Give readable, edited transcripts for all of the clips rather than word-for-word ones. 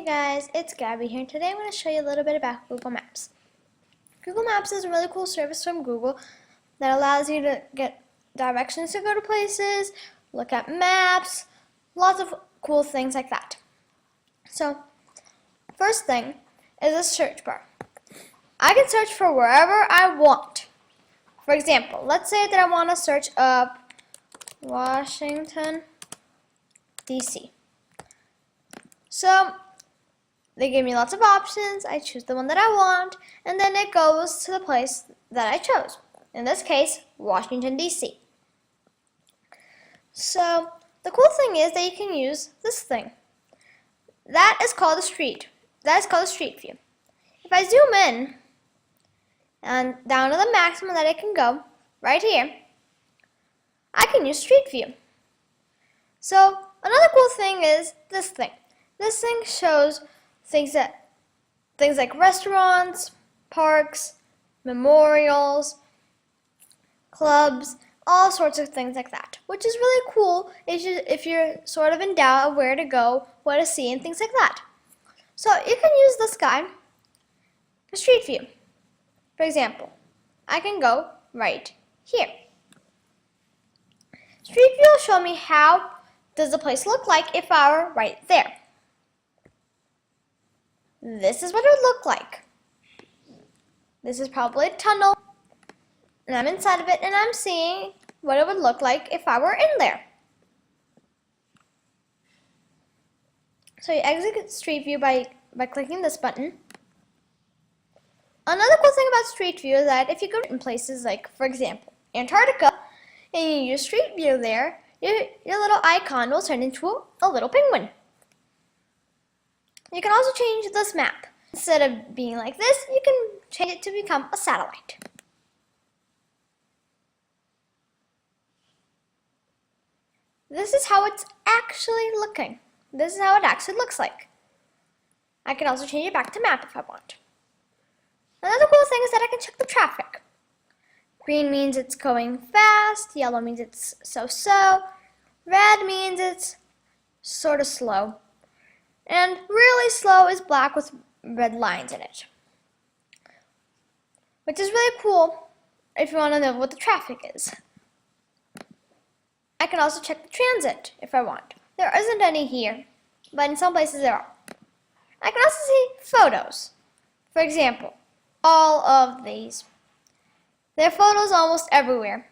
Hey guys, it's Gabby here, and today I'm going to show you a little bit about Google Maps. Google Maps is a really cool service from Google that allows you to get directions to go to places, look at maps, lots of cool things like that. So, first thing is a search bar. I can search for wherever I want. For example, let's say that I want to search up Washington, D.C. So, they give me lots of options. I choose the one that I want, and then it goes to the place that I chose. In this case, Washington, D.C. So, the cool thing is that you can use this thing. That is called a street. That is called a street view. If I zoom in and down to the maximum that it can go, right here, I can use street view. So, another cool thing is this thing. This thing shows things like restaurants, parks, memorials, clubs, all sorts of things like that, which is really cool if you're sort of in doubt of where to go, what to see, and things like that. So you can use this guy, the street view. For example, I can go right here. Street view will show me how does the place look like if I were right there. This is what it would look like. This is probably a tunnel, and I'm inside of it, and I'm seeing what it would look like if I were in there. So you exit Street View by clicking this button. Another cool thing about Street View is that if you go in places like, for example, Antarctica, and you use Street View there, your little icon will turn into a little penguin. You can also change this map. Instead of being like this, you can change it to become a satellite. This is how it's actually looking. This is how it actually looks like. I can also change it back to map if I want. Another cool thing is that I can check the traffic. Green means it's going fast, yellow means it's so-so, red means it's sort of slow. And really slow is black with red lines in it. Which is really cool if you want to know what the traffic is. I can also check the transit if I want. There isn't any here, but in some places there are. I can also see photos. For example, all of these. There are photos almost everywhere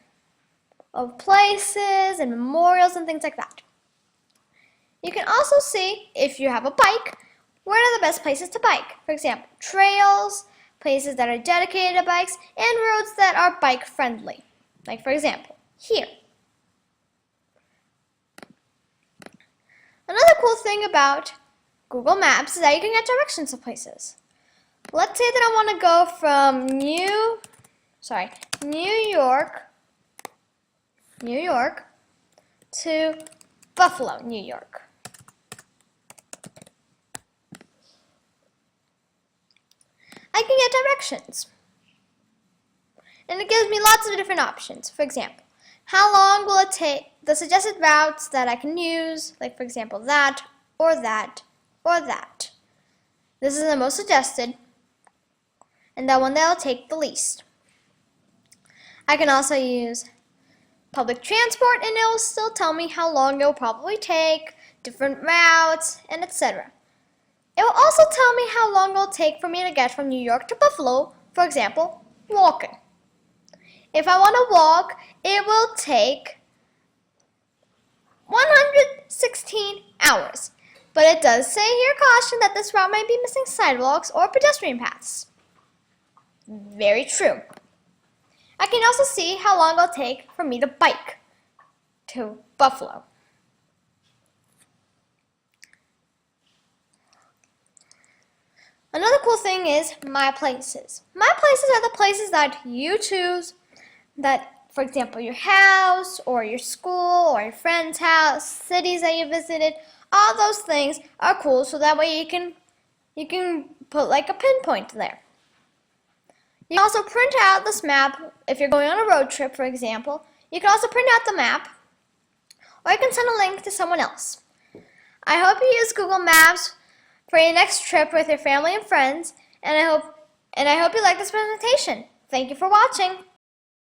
of places and memorials and things like that. You can also see, if you have a bike, where are the best places to bike. For example, trails, places that are dedicated to bikes, and roads that are bike friendly. Like for example, here. Another cool thing about Google Maps is that you can get directions to places. Let's say that I want to go from New York to Buffalo, New York. I can get directions. And it gives me lots of different options. For example, how long will it take, the suggested routes that I can use, like for example that, or that, or that. This is the most suggested, and the one that will take the least. I can also use public transport, and it will still tell me how long it will probably take, different routes, and etc. It will also tell me how long it will take for me to get from New York to Buffalo, for example, walking. If I want to walk, it will take 116 hours. But it does say here, caution, that this route might be missing sidewalks or pedestrian paths. Very true. I can also see how long it will take for me to bike to Buffalo. Another cool thing is My Places. My Places are the places that you choose that, for example, your house or your school or your friend's house, cities that you visited, all those things are cool, so that way you can put like a pinpoint there. You can also print out this map if you're going on a road trip, for example. You can also print out the map, or you can send a link to someone else. I hope you use Google Maps for your next trip with your family and friends, and I hope you like this presentation. Thank you for watching.